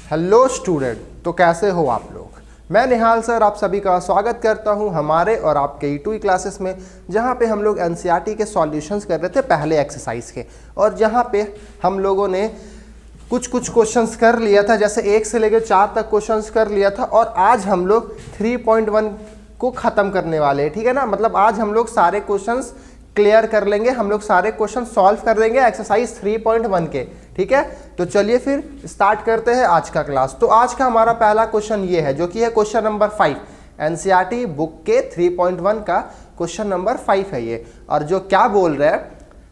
Hello student, तो कैसे हो आप लोग। मैं निहाल सर आप सभी का स्वागत करता हूं हमारे और आपके E2 क्लासेस में, जहां पे हम लोग एनसीईआरटी के सॉल्यूशंस कर रहे थे पहले एक्सरसाइज के, और जहां पे हम लोगों ने कुछ क्वेश्चंस कर लिया था, जैसे 1 से लेकर 4 तक क्वेश्चंस कर लिया था। और आज हम लोग 3.1 को ख़त्म करने वाले हैं, ठीक है ना। मतलब आज हम लोग सारे क्वेश्चंस क्लियर कर लेंगे, हम लोग सारे क्वेश्चन सॉल्व कर देंगे एक्सरसाइज 3.1 के, ठीक है। तो चलिए फिर स्टार्ट करते हैं आज का क्लास। तो आज का हमारा पहला क्वेश्चन ये है, जो कि है क्वेश्चन नंबर 5, एनसीईआरटी बुक के 3.1 का क्वेश्चन नंबर 5 है ये। और जो क्या बोल रहे हैं,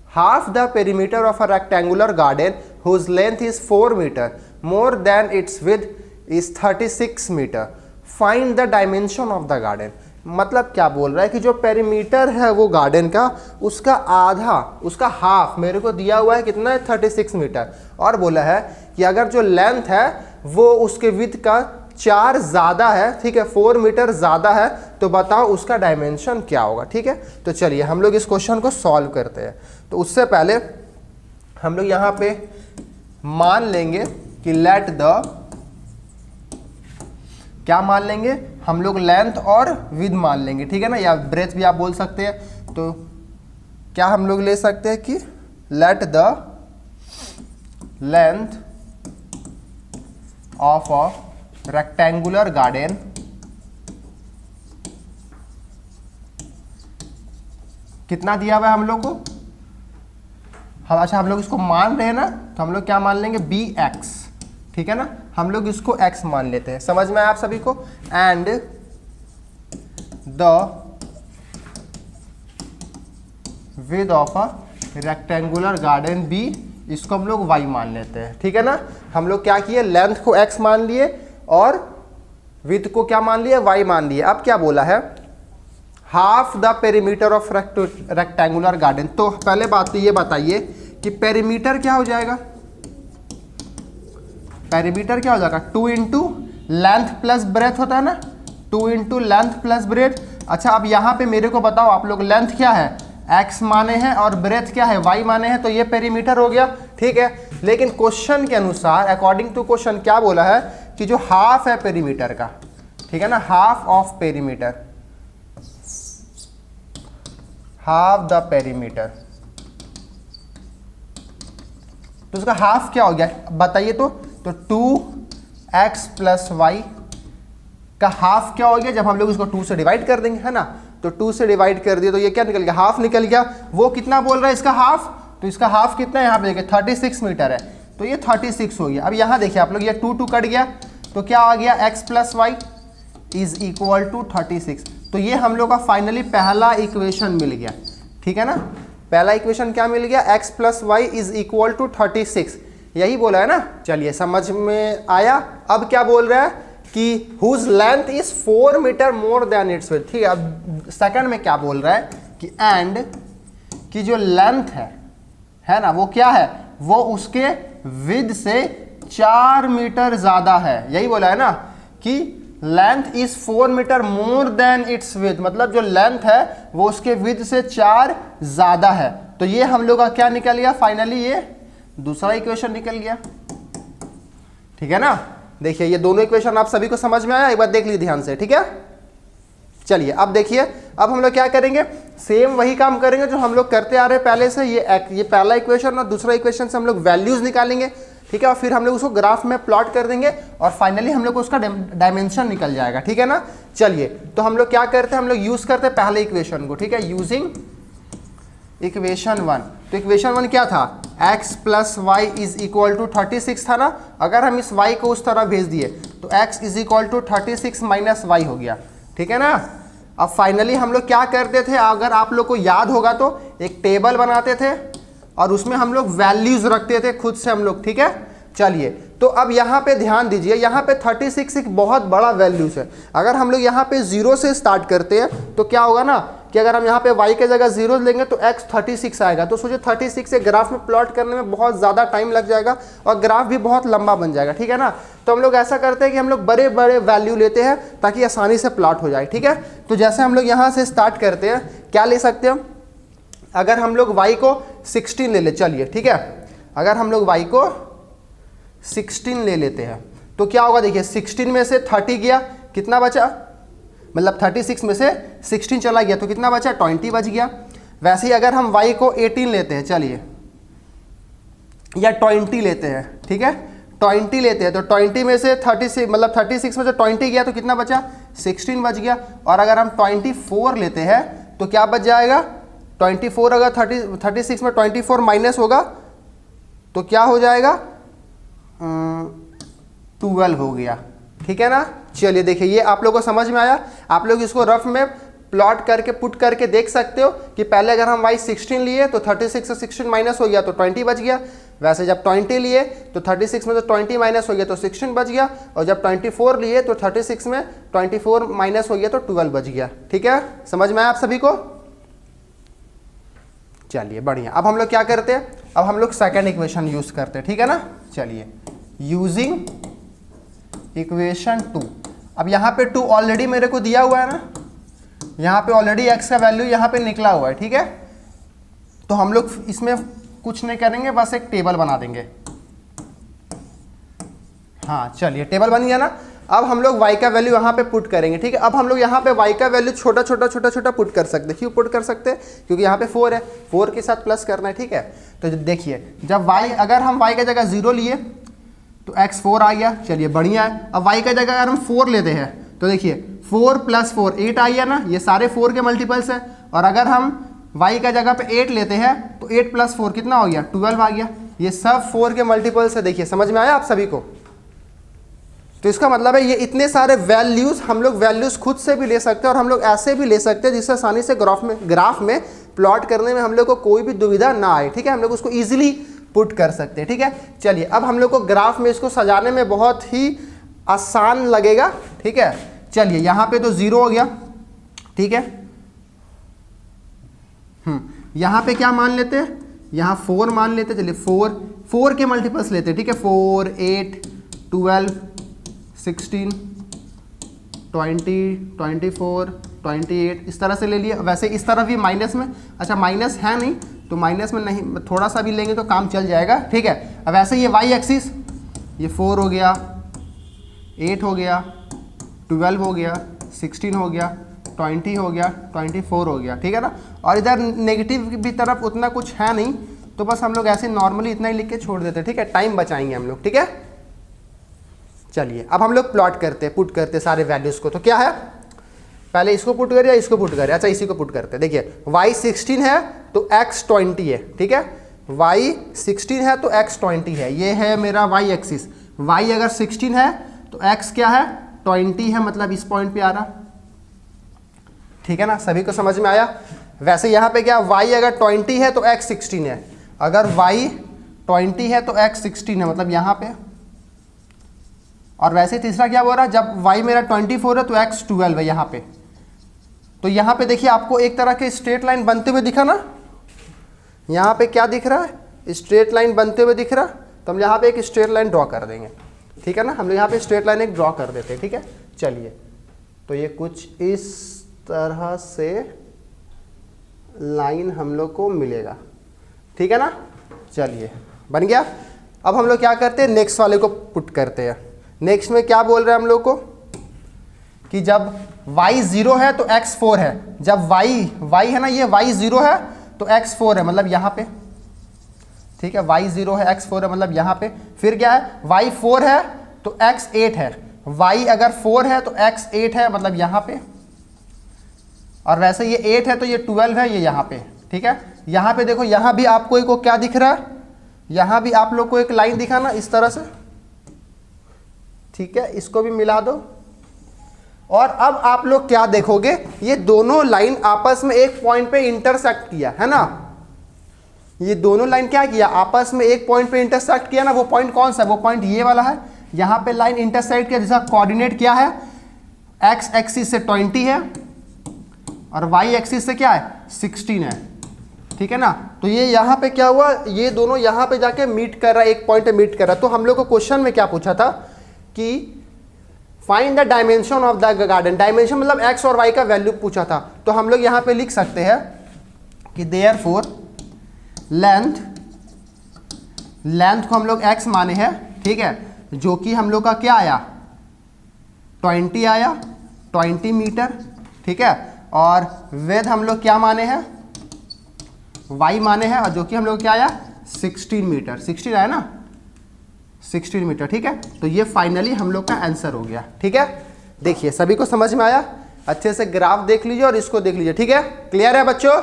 half the perimeter of a rectangular garden whose length is 4 metre more than its width is 36 metre, find the dimension of the garden. मतलब क्या बोल रहा है कि जो पेरीमीटर है वो गार्डन का, उसका आधा, उसका हाफ मेरे को दिया हुआ है कितना है, 36 मीटर। और बोला है कि अगर जो लेंथ है वो उसके विड्थ का 4 ज़्यादा है, ठीक है, 4 मीटर ज़्यादा है, तो बताओ उसका डायमेंशन क्या होगा, ठीक है। तो चलिए हम लोग इस क्वेश्चन को सॉल्व करते हैं। तो उससे पहले हम लोग यहाँ पे मान लेंगे कि लेट द, क्या मान लेंगे हम लोग, लेंथ और विड्थ मान लेंगे, ठीक है ना, या ब्रेथ भी आप बोल सकते हैं। तो क्या हम लोग ले सकते हैं कि let the length of a rectangular garden कितना दिया हुआ है हम लोग को, अच्छा हम लोग इसको मान रहे हैं ना, तो हम लोग क्या मान लेंगे, bx, ठीक है ना, हम लोग इसको x मान लेते हैं। समझ में आया आप सभी को। And the width of a rectangular garden b, इसको हम लोग y मान लेते हैं, ठीक है ना। हम लोग क्या किए, लेंथ को x मान लिए और विड्थ को क्या मान लिए, y मान लिए। अब क्या बोला है, half the perimeter of rectangular garden. तो पहले बात तो ये बताइए कि पेरीमीटर क्या हो जाएगा, पेरीमीटर क्या हो जाएगा, 2 इंटू लेंथ प्लस ब्रेथ होता है ना, 2 इंटू लेंथ प्लस ब्रेथ। अच्छा अब यहाँ पे मेरे को बताओ आप लोग, लेंथ क्या है, x माने हैं, और ब्रेथ क्या है, y माने हैं, तो ये पेरीमीटर हो गया, ठीक है। लेकिन क्वेश्चन के अनुसार, अकॉर्डिंग टू क्वेश्चन, क्या बोला है कि जो हाफ है पेरीमीटर का, ठीक है ना, half of perimeter, half the perimeter, तो उसका हाफ क्या हो गया बताइए। तो 2x प्लस वाई का हाफ क्या हो गया, जब हम लोग इसको 2 से डिवाइड कर देंगे, है ना। तो 2 से डिवाइड कर दिए तो ये क्या निकल गया, हाफ निकल गया। वो कितना बोल रहा है इसका हाफ, तो इसका हाफ कितना है, यहाँ पे देखिए 36 मीटर है, तो ये 36 हो गया। अब यहाँ देखिए आप लोग, ये 2 कट गया, तो क्या आ गया, x plus y is equal to 36। तो ये हम लोग का फाइनली पहला इक्वेशन मिल गया, ठीक है ना। पहला इक्वेशन क्या मिल गया, x plus y is equal to 36, यही बोला है ना। चलिए समझ में आया। अब क्या बोल रहा है कि whose length is 4 metre more than its width, ठीक है। अब सेकंड में क्या बोल रहा है कि एंड की जो लेंथ है ना, वो क्या है, वो उसके विड्थ से 4 मीटर ज्यादा है, यही बोला है ना कि length is 4 metre more than its width, मतलब जो लेंथ है वो उसके विड्थ से 4 ज्यादा है। तो ये हम लोग का क्या निकल गया, फाइनली ये दूसरा इक्वेशन निकल गया, ठीक है ना। देखिए ये दोनों इक्वेशन आप सभी को समझ में आया, एक बार देख लीजिए ध्यान से, ठीक है। चलिए अब देखिए, अब हम लोग क्या करेंगे, सेम वही काम करेंगे जो हम लोग करते आ रहे हैं पहले से। ये पहला इक्वेशन और दूसरा इक्वेशन से हम लोग वैल्यूज निकालेंगे, ठीक है, और फिर हम लोग उसको ग्राफ में प्लॉट कर देंगे और फाइनली हम लोग को उसका डायमेंशन निकल जाएगा, ठीक है ना। चलिए तो हम लोग क्या करते हैं, हम लोग यूज करते हैं पहले इक्वेशन को, ठीक है, यूजिंग इक्वेशन 1। तो इक्वेशन 1 क्या था, x plus y is equal to 36 था ना। अगर हम इस y को उस तरह भेज दिए तो x is equal to 36 minus y हो गया, ठीक है ना। अब फाइनली हम लोग क्या करते थे, अगर आप लोग को याद होगा तो एक टेबल बनाते थे और उसमें हम लोग वैल्यूज रखते थे खुद से हम लोग, ठीक है। चलिए तो अब यहाँ पे ध्यान दीजिए, यहाँ पे 36 एक बहुत बड़ा वैल्यूज है। अगर हम लोग यहाँ पे 0 से स्टार्ट करते हैं तो क्या होगा ना कि अगर हम यहाँ पे y के जगह 0 लेंगे तो x 36 आएगा। तो सोचिए 36 से ग्राफ में प्लॉट करने में बहुत ज़्यादा टाइम लग जाएगा और ग्राफ भी बहुत लंबा बन जाएगा, ठीक है ना। तो हम लोग ऐसा करते हैं कि हम लोग बड़े बड़े वैल्यू लेते हैं ताकि आसानी से प्लॉट हो जाए, ठीक है। तो जैसे हम लोग यहाँ से स्टार्ट करते हैं, क्या ले सकते हैं, अगर हम लोग y को 16 ले ले, चलिए ठीक है, अगर हम लोग y को 16 ले लेते हैं तो क्या होगा देखिए 16 में से 30 गया, कितना बचा, मतलब 36 में से 16 चला गया तो कितना बचा, 20 बच गया। वैसे ही अगर हम y को 18 लेते हैं, चलिए, या 20 लेते हैं, ठीक है, 20 लेते हैं तो 20 में से 36, मतलब 36 में से 20 गया तो कितना बचा, 16 बच गया। और अगर हम 24 लेते हैं तो क्या बच जाएगा, 24 अगर 36 में 24 माइनस होगा तो क्या हो जाएगा, 12 हो गया, ठीक है ना। चलिए देखिए ये आप लोगों को समझ में आया। आप लोग इसको रफ में प्लॉट करके पुट करके देख सकते हो कि पहले अगर हम y 16 लिए तो 36 से 16 माइनस हो गया तो 20 बच गया। वैसे जब 20 लिए तो 36 में तो 20 माइनस हो गया तो 16 बच गया, और जब 24 लिए तो 36 में 24 माइनस हो गया तो 12 बच गया। ठीक है, समझ में आया आप सभी को। चलिए बढ़िया। अब हम लोग क्या करते हैं, अब हम लोग सेकेंड इक्वेशन यूज करते हैं, ठीक है ना। चलिए, यूजिंग इक्वेशन 2। अब यहाँ पे 2 ऑलरेडी मेरे को दिया हुआ है ना, यहाँ पे ऑलरेडी x का वैल्यू यहाँ पे निकला हुआ है, ठीक है। तो हम लोग इसमें कुछ नहीं करेंगे, बस एक टेबल बना देंगे। हाँ चलिए, टेबल बन गया ना। अब हम लोग y का वैल्यू यहाँ पे पुट करेंगे, ठीक है। अब हम लोग यहाँ पे y का वैल्यू छोटा छोटा पुट कर सकते हैं। क्यों पुट कर सकते हैं, क्योंकि यहाँ पे 4 है, 4 के साथ प्लस करना है, ठीक है। तो देखिए जब y, अगर हम y का जगह 0 लिए तो x 4 आ गया, चलिए बढ़िया है। अब y का जगह अगर हम 4 लेते हैं तो देखिए 4 + 4 8 आ गया ना, ये सारे 4 के मल्टीपल्स हैं। और अगर हम y का जगह पे 8 लेते हैं तो 8 + 4 कितना हो गया, 12 आ गया। ये सब 4 के मल्टीपल्स है। देखिए समझ में आया आप सभी को। तो इसका मतलब है ये इतने सारे वैल्यूज, हम लोग वैल्यूज खुद से भी ले सकते हैं और हम लोग ऐसे भी ले सकते हैं जिससे आसानी से ग्राफ में प्लॉट करने में हम लोग को कोई भी दुविधा ना आए, ठीक है। हम लोग उसको ईजिली पुट कर सकते हैं, ठीक है। चलिए अब हम लोग को ग्राफ में इसको सजाने में बहुत ही आसान लगेगा, ठीक है। चलिए यहाँ पे तो 0 हो गया, ठीक है। यहाँ पे क्या मान लेते हैं, यहाँ 4 मान लेते हैं। चलिए 4 के मल्टीपल्स लेते हैं, ठीक है। 4 8 12 16 20 24 28 इस तरह से ले लिया। वैसे इस तरफ भी माइनस में, अच्छा माइनस है नहीं तो माइनस में नहीं, थोड़ा सा भी लेंगे तो काम चल जाएगा, ठीक है। अब वैसे ये y एक्सिस, ये 4 हो गया, 8 हो गया, 12 हो गया, 16 हो गया, 20 हो गया, 24 हो गया, ठीक है ना। और इधर नेगेटिव की तरफ उतना कुछ है नहीं, तो बस हम लोग ऐसे नॉर्मली इतना ही लिख के छोड़ देते हैं, ठीक है। टाइम बचाएंगे हम लोग, ठीक है। चलिए अब हम लोग प्लॉट करते हैं, पुट करते हैं सारे वैल्यूज को। तो क्या है, पहले इसको पुट करिए या इसको पुट करिए। अच्छा इसी को पुट करते हैं। देखिए y 16 है तो x 20 है, ठीक है। y 16 है तो x 20 है, ये है मेरा y एक्सिस। y अगर 16 है तो x क्या है, 20 है, मतलब इस पॉइंट पे आ रहा, ठीक है ना। सभी को समझ में आया। वैसे यहाँ पे क्या, y अगर 20 है तो x 16 है, अगर y 20 है तो x 16 है, मतलब यहाँ पे। और वैसे तीसरा क्या बोल रहा है, जब y मेरा 24 है तो x 12 है यहाँ पे। तो यहाँ पे देखिए आपको एक तरह के स्ट्रेट लाइन बनते हुए दिखा ना, यहाँ पे क्या दिख रहा है, स्ट्रेट लाइन बनते हुए दिख रहा। तो हम यहाँ पे एक स्ट्रेट लाइन ड्रॉ कर देंगे, ठीक है ना। हम लोग यहाँ पे स्ट्रेट लाइन एक ड्रॉ कर देते हैं, ठीक है। चलिए तो ये कुछ इस तरह से लाइन हम लोग को मिलेगा, ठीक है ना। चलिए बन गया। अब हम लोग क्या करते हैं, नेक्स्ट वाले को पुट करते हैं। नेक्स्ट में क्या बोल रहे हैं हम लोग को कि जब y 0 है तो x 4 है। जब y है ना, ये y 0 है तो x 4 है, मतलब यहाँ पे, ठीक है। y 0 है, x 4 है, मतलब यहाँ पे। फिर क्या है, y 4 है तो x 8 है, y अगर 4 है तो x 8 है, मतलब यहाँ पे। और वैसे ये 8 है तो ये 12 है, ये यहाँ पे, ठीक है। यहाँ पे देखो, यहाँ भी आपको एक क्या दिख रहा है, यहाँ भी आप लोग को एक लाइन दिखा ना इस तरह से, ठीक है। इसको भी मिला दो। और अब आप लोग क्या देखोगे, ये दोनों लाइन आपस में एक पॉइंट पे इंटरसेक्ट किया है ना। ये दोनों लाइन क्या किया, आपस में एक पॉइंट पे इंटरसेक्ट किया ना। वो पॉइंट कौन सा है, वो पॉइंट ये वाला है। यहाँ पे लाइन इंटरसेक्ट किया, जिसका कोऑर्डिनेट क्या है, x एक्सिस से 20 है और y एक्सिस से क्या है, 16 है, ठीक है ना। तो ये यहाँ पे क्या हुआ, ये दोनों यहाँ पे जाके मीट कर रहा है, एक पॉइंट पे मीट कर रहा है। तो हम लोग को क्वेश्चन में क्या पूछा था कि find the dimension of the garden. Dimension मतलब x और y का वैल्यू पूछा था। तो हम लोग यहाँ पे लिख सकते हैं कि देयरफॉर लेंथ को हम लोग x माने हैं, ठीक है। जो कि हम लोग का क्या आया 20 आया, 20 मीटर, ठीक है। और विड्थ हम लोग क्या माने हैं, y माने हैं, और जो कि हम लोग क्या आया 16 मीटर, 16 आया ना, 16 मीटर, ठीक है। तो ये फाइनली हम लोग का आंसर हो गया, ठीक है। देखिए सभी को समझ में आया, अच्छे से ग्राफ देख लीजिए और इसको देख लीजिए, ठीक है। क्लियर है बच्चों?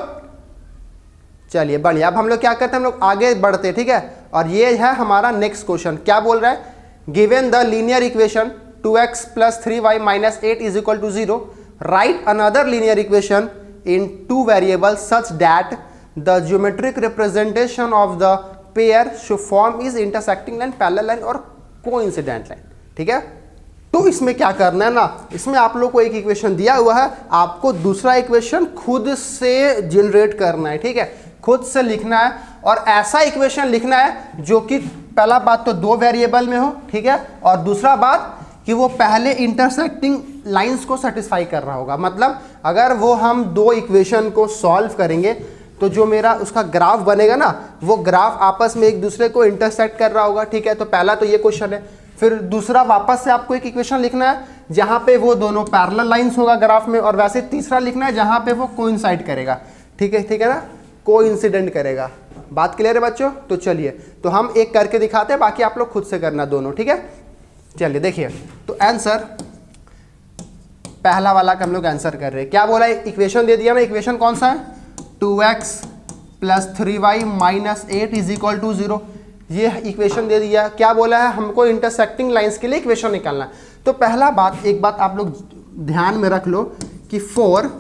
चलिए बढ़िया। अब हम लोग क्या करते हैं, हम लोग आगे बढ़ते हैं, ठीक है। और ये है हमारा नेक्स्ट क्वेश्चन, क्या बोल रहा है, given the linear equation 2x + 3y - 8 = 0, right another linear equation in 2 variables such that the geometric representation of the pair should form is intersecting line, parallel line और कोइंसिडेंट लाइन, ठीक है। तो इसमें क्या करना है ना, इसमें आप लोग को एक इक्वेशन दिया हुआ है, आपको दूसरा इक्वेशन खुद से जनरेट करना है, ठीक है, खुद से लिखना है। और ऐसा इक्वेशन लिखना है जो कि पहला बात तो 2 वेरिएबल में हो, ठीक है, और दूसरा बात कि वो पहले इंटरसेक्टिंग लाइंस को सेटिस्फाई कर रहा होगा। मतलब अगर वो हम 2 इक्वेशन को सॉल्व करेंगे तो जो मेरा उसका ग्राफ बनेगा ना, वो ग्राफ आपस में एक दूसरे को इंटरसेक्ट कर रहा होगा, ठीक है। तो पहला तो ये क्वेश्चन है। फिर दूसरा वापस से आपको एक इक्वेशन लिखना है जहां पे वो दोनों पैरेलल लाइंस होगा ग्राफ में, और वैसे तीसरा लिखना है जहां पे वो कोइंसाइड करेगा, ठीक है ना, कोइंसिडेंट करेगा। बात क्लियर है बच्चों? तो चलिए, तो हम एक करके दिखाते हैं, बाकी आप लोग खुद से करना दोनों, ठीक है। चलिए देखिए, तो आंसर पहला वाला का हम लोग आंसर कर रहे हैं। क्या बोला, इक्वेशन दे दिया ना, इक्वेशन कौन सा है, 2x + 3y - 8 = 0, ये इक्वेशन दे दिया। क्या बोला है, हमको इंटरसेक्टिंग लाइंस के लिए इक्वेशन निकालना है। तो पहला बात, एक बात आप लोग ध्यान में रख लो कि फॉर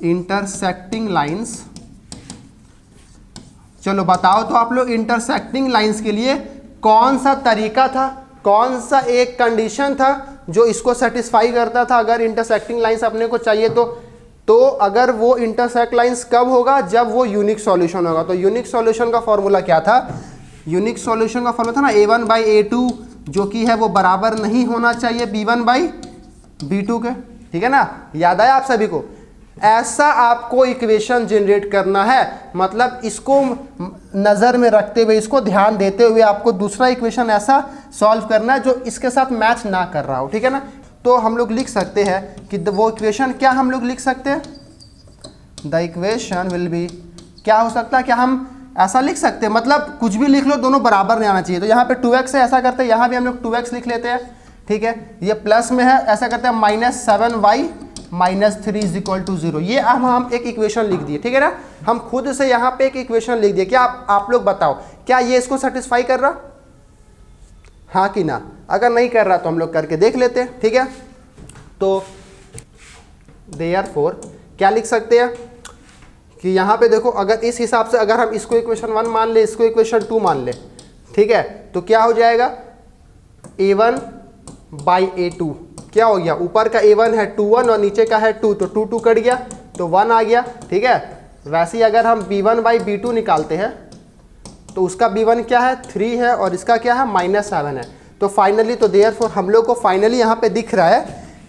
इंटरसेक्टिंग लाइंस, चलो बताओ तो आप लोग इंटरसेक्टिंग लाइंस के लिए कौन सा तरीका था, कौन सा एक कंडीशन था जो इसको सेटिस्फाई करता था। अगर इंटरसेक्टिंग लाइंस अपने को चाहिए तो अगर वो इंटरसेक्ट लाइंस कब होगा, जब वो यूनिक सॉल्यूशन होगा। तो यूनिक सॉल्यूशन का फॉर्मूला क्या था, यूनिक सॉल्यूशन का फॉर्मूला था ना a1/a2, जो कि है वो बराबर नहीं होना चाहिए b1/b2 के, ठीक है ना, याद आया आप सभी को। ऐसा आपको इक्वेशन जनरेट करना है, मतलब इसको नज़र में रखते हुए, इसको ध्यान देते हुए आपको दूसरा इक्वेशन ऐसा सॉल्व करना है जो इसके साथ मैच ना कर रहा हो, ठीक है ना। तो हम लोग लिख सकते हैं कि वो इक्वेशन क्या हम लोग लिख सकते हैं, द इक्वेशन विल बी, क्या हो सकता है, क्या हम ऐसा लिख सकते हैं, मतलब कुछ भी लिख लो, दोनों बराबर नहीं आना चाहिए। तो यहाँ पे 2x है, ऐसा करते हैं, यहाँ भी हम लोग 2x लिख लेते हैं, ठीक है। ये प्लस में है, ऐसा करते हैं -7y - 3 = 0। ये हम एक इक्वेशन लिख दिए, ठीक है ना। हम खुद से यहाँ पे एक इक्वेशन लिख दिए। क्या आप लोग बताओ, क्या ये इसको सेटिस्फाई कर रहा, हाँ कि ना। अगर नहीं कर रहा तो हम लोग करके देख लेते हैं, ठीक है। तो देयरफॉर क्या लिख सकते हैं कि यहाँ पे देखो, अगर इस हिसाब से अगर हम इसको इक्वेशन 1 मान ले, इसको इक्वेशन 2 मान ले, ठीक है, तो क्या हो जाएगा, a1/a2 क्या हो गया, ऊपर का a1 है 2 1 और नीचे का है 2, तो 2 2 कट गया तो 1 आ गया, ठीक है। वैसे ही अगर हम b1/b2 निकालते हैं तो उसका b1 क्या है 3 है और इसका क्या है -7 है। तो फाइनली, तो देयरफॉर हम लोग को फाइनली यहाँ पे दिख रहा है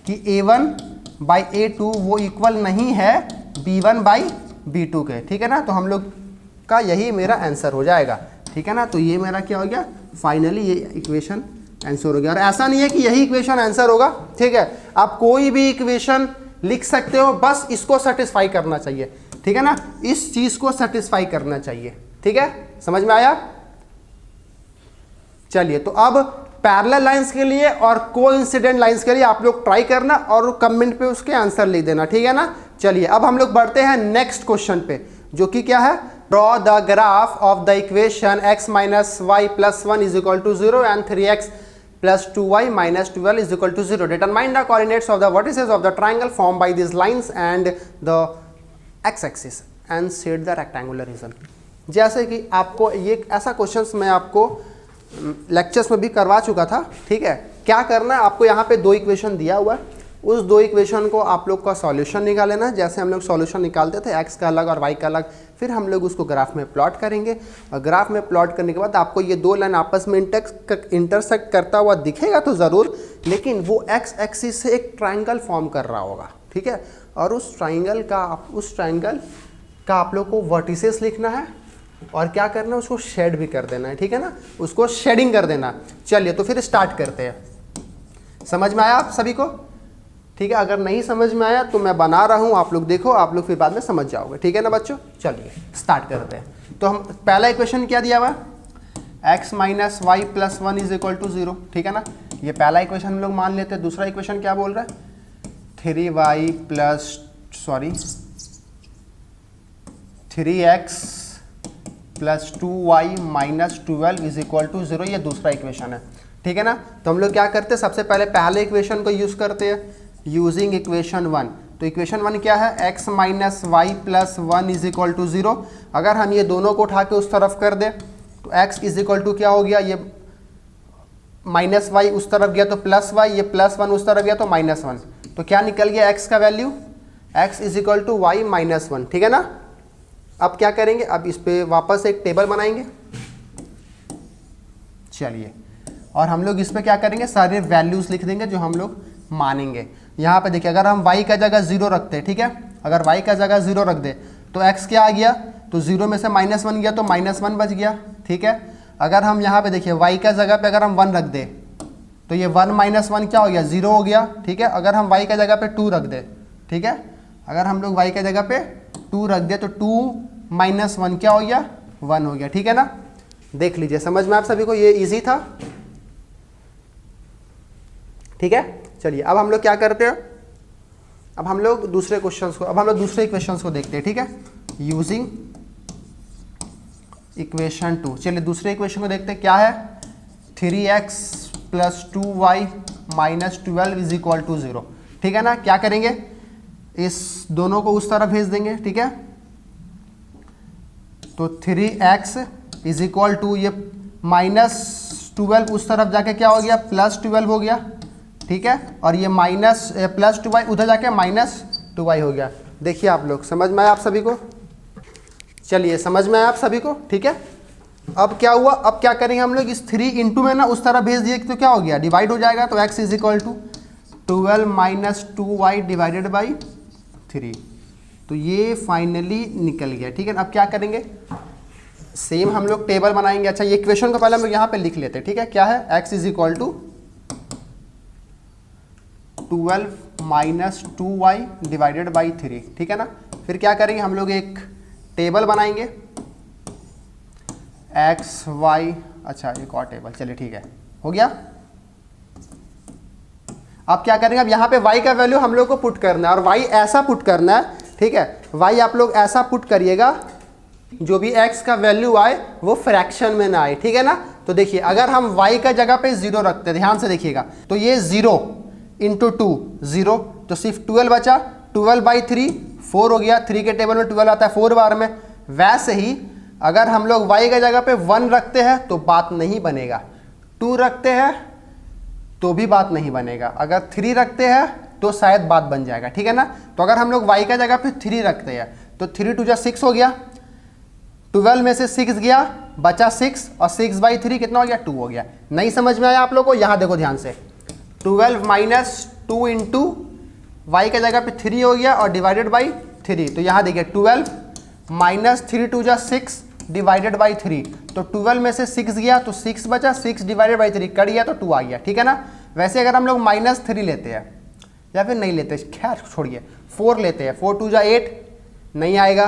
कि a1/a2 वो इक्वल नहीं है b1/b2 के, ठीक है ना। तो हम लोग का यही मेरा आंसर हो जाएगा, ठीक है ना। तो ये मेरा क्या हो गया, फाइनली ये इक्वेशन आंसर हो गया। और ऐसा नहीं है कि यही इक्वेशन आंसर होगा, ठीक है, आप कोई भी इक्वेशन लिख सकते हो, बस इसको सेटिस्फाई करना चाहिए, ठीक है ना, इस चीज को सेटिस्फाई करना चाहिए, ठीक है, समझ में आया। चलिए, तो अब पैरेलल लाइंस के लिए और कोइंसिडेंट लाइंस के लिए आप लोग ट्राई करना और कमेंट पे उसके आंसर लिख देना, ठीक है ना। चलिए, अब हम लोग बढ़ते हैं नेक्स्ट क्वेश्चन पे, जो कि क्या है, draw the graph of the equation x - y + 1 = 0 and 3x + 2y - 12 = 0. Determine the coordinates of the vertices of the triangle formed by these lines and the x-axis and set the rectangular region. जैसे कि आपको ये ऐसा questions मैं आपको lectures में भी करवा चुका था, ठीक है। क्या करना है, आपको यहाँ पे 2 इक्वेशन दिया हुआ है, उस 2 इक्वेशन को आप लोग का सॉल्यूशन निकालेना है। जैसे हम लोग सॉल्यूशन निकालते थे, x का अलग और y का अलग, फिर हम लोग उसको ग्राफ में प्लॉट करेंगे और ग्राफ में प्लॉट करने के बाद आपको ये 2 लाइन आपस में इंटरसेक्ट करता हुआ दिखेगा तो ज़रूर, लेकिन वो x एक्सिस से एक ट्राइंगल फॉर्म कर रहा होगा, ठीक है। और उस ट्राइंगल का आप लोग को वर्टिसेस लिखना है और क्या करना है, उसको शेड भी कर देना है, ठीक है ना, उसको शेडिंग कर देना। चलिए तो फिर स्टार्ट करते हैं। समझ में आया आप सभी को? ठीक है, अगर नहीं समझ में आया तो मैं बना रहा हूँ, आप लोग देखो, आप लोग फिर बाद में समझ जाओगे, ठीक है ना बच्चों। चलिए स्टार्ट करते हैं। तो हम पहला इक्वेशन क्या दिया हुआ है, x minus y plus 1 is equal to 0, ठीक है ना, ये पहला इक्वेशन हम लोग मान लेते हैं। दूसरा इक्वेशन क्या बोल रहा है, 3x plus 2y minus 12 is equal to 0, ये दूसरा इक्वेशन है, ठीक है ना। तो हम लोग क्या करते हैं, सबसे पहले पहले इक्वेशन को यूज़ करते हैं, यूजिंग इक्वेशन 1। तो इक्वेशन 1 क्या है, x minus y plus 1 is equal to 0। अगर हम ये दोनों को उठा के उस तरफ कर दें तो x इज इक्वल टू क्या हो गया, ये माइनस वाई उस तरफ गया तो प्लस वाई, ये प्लस 1 उस तरफ गया तो माइनस 1। तो क्या निकल गया x का value, x is equal to y minus 1, ठीक है ना। अब क्या करेंगे, अब इस पे वापस एक टेबल बनाएंगे। चलिए, और हम लोग इस पे क्या करेंगे, सारे वैल्यूज लिख देंगे जो हम लोग मानेंगे। यहाँ पे देखिए, अगर हम y का जगह 0 रखते हैं, ठीक है, अगर y का जगह 0 रख दे तो x क्या आ गया, तो 0 में से -1 गया तो -1 बच गया, ठीक है। अगर हम यहाँ पे देखिए y का जगह पे अगर हम 1 रख दे तो ये 1 माइनस 1 क्या हो गया, 0 हो गया, ठीक है। अगर हम y का जगह पे 2 रख दे, ठीक है, अगर हम लोग y का जगह पे 2 रख दे तो 2 माइनस 1 क्या हो गया, 1 हो गया, ठीक है ना। देख लीजिए, समझ में आप सभी को, ये इजी था, ठीक है। चलिए अब हम लोग क्या करते हैं, अब हम लोग दूसरे क्वेश्चंस को, अब हम लोग दूसरे इक्वेशंस को देखते हैं, ठीक है, यूजिंग इक्वेशन 2। चलिए दूसरे इक्वेशन को देखते हैं, क्या है, 3x plus 2y minus 12 is equal to 0, ठीक है ना। क्या करेंगे, इस दोनों को उस तरफ भेज देंगे, ठीक है। तो 3x इज इक्वल टू ये -12 उस तरफ जाके क्या हो गया, +12 हो गया, ठीक है, और ये +2y उधर जाके -2y हो गया। देखिए आप लोग, समझ में आया आप सभी को? चलिए, समझ में आया आप सभी को, ठीक है। अब क्या हुआ, अब क्या करेंगे हम लोग, इस 3 इंटू में ना उस तरफ भेज दिए तो क्या हो गया, डिवाइड हो जाएगा। तो x is equal to 12 minus 2y divided by 3, तो ये फाइनली निकल गया, ठीक है। अब क्या करेंगे, सेम हम लोग टेबल बनाएंगे। अच्छा, ये इक्वेशन को पहले हम लोग यहाँ पे लिख लेते हैं, ठीक है। क्या है, x is equal to 12 minus 2y divided by 3, ठीक है ना। फिर क्या करेंगे, हम लोग एक टेबल बनाएंगे, x y, अच्छा एक और टेबल, चलिए ठीक है, हो गया। अब क्या करेंगे, अब यहाँ पे y का वैल्यू हम लोग को पुट करना है, और y ऐसा पुट करना है, ठीक है। y आप लोग ऐसा पुट करिएगा जो भी x का वैल्यू आए वो फ्रैक्शन में ना आए, ठीक है ना। तो देखिए, अगर हम y का जगह पे 0 रखते हैं, ध्यान से देखिएगा, तो ये 0 इंटू 2 0, तो सिर्फ 12 बचा, 12 बाई 3 4 हो गया, 3 के टेबल में 12 आता है 4 बार में। वैसे ही अगर हम लोग y का जगह पे 1 रखते हैं तो बात नहीं बनेगा, 2 रखते हैं तो भी बात नहीं बनेगा, अगर 3 रखते हैं तो शायद बात बन जाएगा, ठीक है ना। तो अगर हम लोग y का जगह पे 3 रखते हैं तो 3 2 6 हो गया, 12 में से 6 गया, बचा 6, और 6 बाई 3 कितना हो गया, 2 हो गया। नहीं समझ में आया आप लोग को? यहाँ देखो ध्यान से, 12 माइनस 2 इंटू वाई का जगह पे 3 हो गया और डिवाइडेड बाई 3, तो यहाँ देखिए 12 माइनस 3 2 6 डिवाइडेड बाई 3, तो 12 में से 6 गया तो 6 बचा, 6 डिवाइडेड बाई 3 कट गया तो 2 आ गया, ठीक है ना। वैसे अगर हम लोग -3 लेते हैं या फिर नहीं लेते, खैर छोड़िए, 4 लेते हैं, 4 2 8 नहीं आएगा,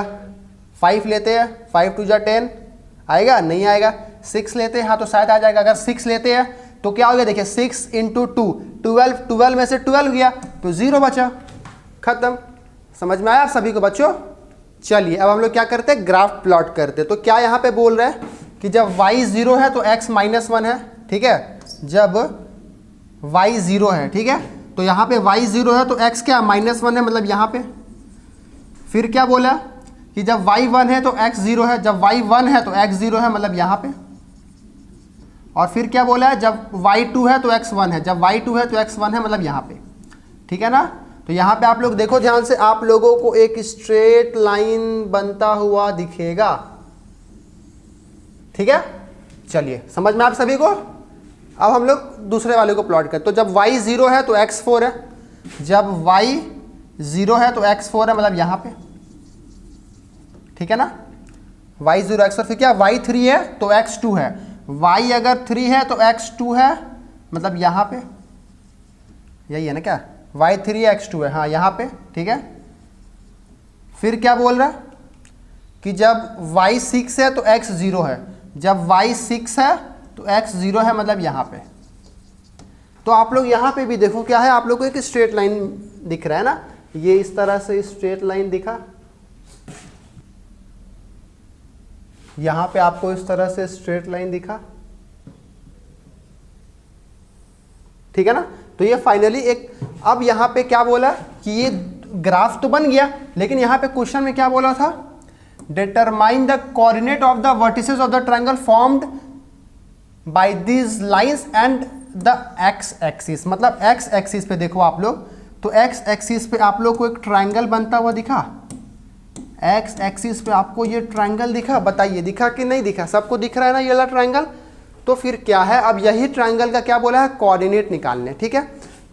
5 लेते हैं, 5 2 10 आएगा, नहीं आएगा, 6 लेते हैं, हाँ तो शायद आ जाएगा। अगर 6 लेते हैं तो क्या हो गया, देखिए 6 इंटू 2 12, 12 में से 12 गया तो 0 बचा, खत्म। समझ में आया आप सभी को बच्चों? चलिए अब हम लोग क्या करते हैं, ग्राफ प्लॉट करते हैं। तो क्या यहाँ पे बोल रहे हैं कि जब y 0 है तो x -1 है, ठीक है, जब y 0 है, ठीक है, तो यहाँ पे y 0 है तो x क्या -1 है, मतलब यहाँ पे। फिर क्या बोला कि जब y 1 है तो x 0 है, जब y 1 है तो x 0 है, मतलब यहाँ पे। और फिर क्या बोला है, जब y 2 है तो x 1 है, जब y 2 है तो x 1 है, मतलब यहाँ पे, ठीक है ना। तो यहाँ पे आप लोग देखो ध्यान से, आप लोगों को एक स्ट्रेट लाइन बनता हुआ दिखेगा, ठीक है। चलिए समझ में आप सभी को? अब हम लोग दूसरे वाले को प्लॉट करते। तो जब y 0 है तो x 4 है, जब y 0 है तो x 4 है, मतलब यहाँ पे, ठीक है ना। y0 x, और फिर क्या y3 है तो x2 है, y अगर 3 है तो x2 है, मतलब यहाँ पे यही है ना क्या, y3 है x2 है, हाँ यहाँ पे, ठीक है। फिर क्या बोल रहा है कि जब y6 है तो x0 है, जब y6 है तो x0 है, मतलब यहाँ पे। तो आप लोग यहाँ पे भी देखो क्या है, आप लोग को एक स्ट्रेट लाइन दिख रहा है ना, ये इस तरह से स्ट्रेट लाइन दिखा, यहाँ पे आपको इस तरह से स्ट्रेट लाइन दिखा, ठीक है ना। तो ये फाइनली एक, अब यहाँ पे क्या बोला कि ये ग्राफ तो बन गया, लेकिन यहाँ पे क्वेश्चन में क्या बोला था, determine the coordinate of the vertices of the triangle formed by these lines and the x axis. मतलब एक्स एक्सिस पे देखो आप लोग, तो एक्स एक्सिस पे आप लोग को एक ट्रायंगल बनता हुआ दिखा, एक्स एक्सिस पे आपको ये ट्रायंगल दिखा, बताइए दिखा कि नहीं दिखा, सबको दिख रहा है ना ये वाला ट्रायंगल। तो फिर क्या है, अब यही ट्रायंगल का क्या बोला है, कोऑर्डिनेट निकालने, ठीक है।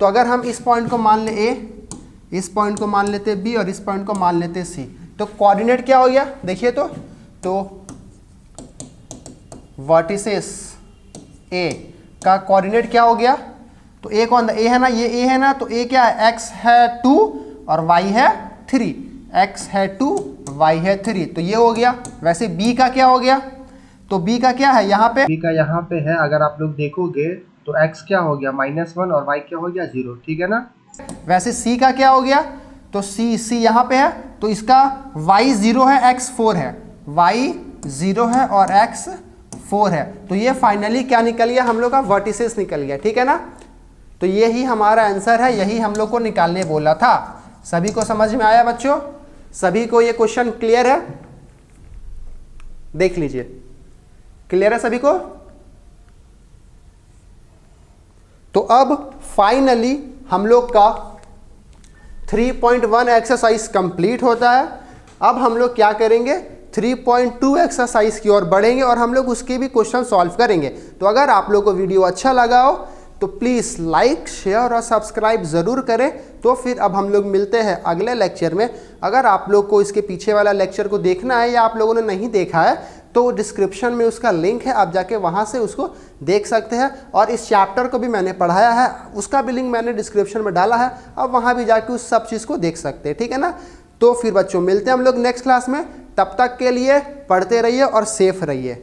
तो अगर हम इस पॉइंट को मान ले ए, इस पॉइंट को मान लेते बी और इस पॉइंट को मान लेते सी, तो कोऑर्डिनेट क्या हो गया देखिए, तो वर्टिसेस ए का कोऑर्डिनेट क्या हो गया, तो ए कौन था, ए है ना, ये ए है ना, तो ए क्या है, एक्स है 2 और वाई है 3, एक्स है 2 वाई है 3, तो ये हो गया। वैसे बी का क्या हो गया, तो बी का क्या है, यहाँ पे बी का यहाँ पे है, अगर आप लोग देखोगे तो x क्या हो गया -1 और y क्या हो गया 0, ठीक है ना। वैसे c का क्या हो गया, तो c यहाँ पे है, तो इसका y 0 है x 4 है, y 0 है और x 4 है, तो ये फाइनली क्या निकल गया, हम लोग का वर्टिसेस निकल गया, ठीक है ना। तो यही हमारा आंसर है, यही हम लोग को निकालने बोला था। सभी को समझ में आया बच्चों, सभी को ये क्वेश्चन क्लियर है, देख लीजिए, क्लियर है सभी को। तो अब फाइनली हम लोग का 3.1 एक्सरसाइज कंप्लीट होता है। अब हम लोग क्या करेंगे, 3.2 एक्सरसाइज की ओर बढ़ेंगे और हम लोग उसके भी क्वेश्चन सॉल्व करेंगे। तो अगर आप लोग को वीडियो अच्छा लगा हो तो प्लीज़ लाइक शेयर और सब्सक्राइब ज़रूर करें। तो फिर अब हम लोग मिलते हैं अगले लेक्चर में। अगर आप लोग को इसके पीछे वाला लेक्चर को देखना है या आप लोगों ने नहीं देखा है तो डिस्क्रिप्शन में उसका लिंक है, आप जाके वहाँ से उसको देख सकते हैं। और इस चैप्टर को भी मैंने पढ़ाया है, उसका भी लिंक मैंने डिस्क्रिप्शन में डाला है, अब वहाँ भी जाके उस सब चीज़ को देख सकते हैं, ठीक है ना। तो फिर बच्चों मिलते हैं हम लोग नेक्स्ट क्लास में, तब तक के लिए पढ़ते रहिए और सेफ रहिए।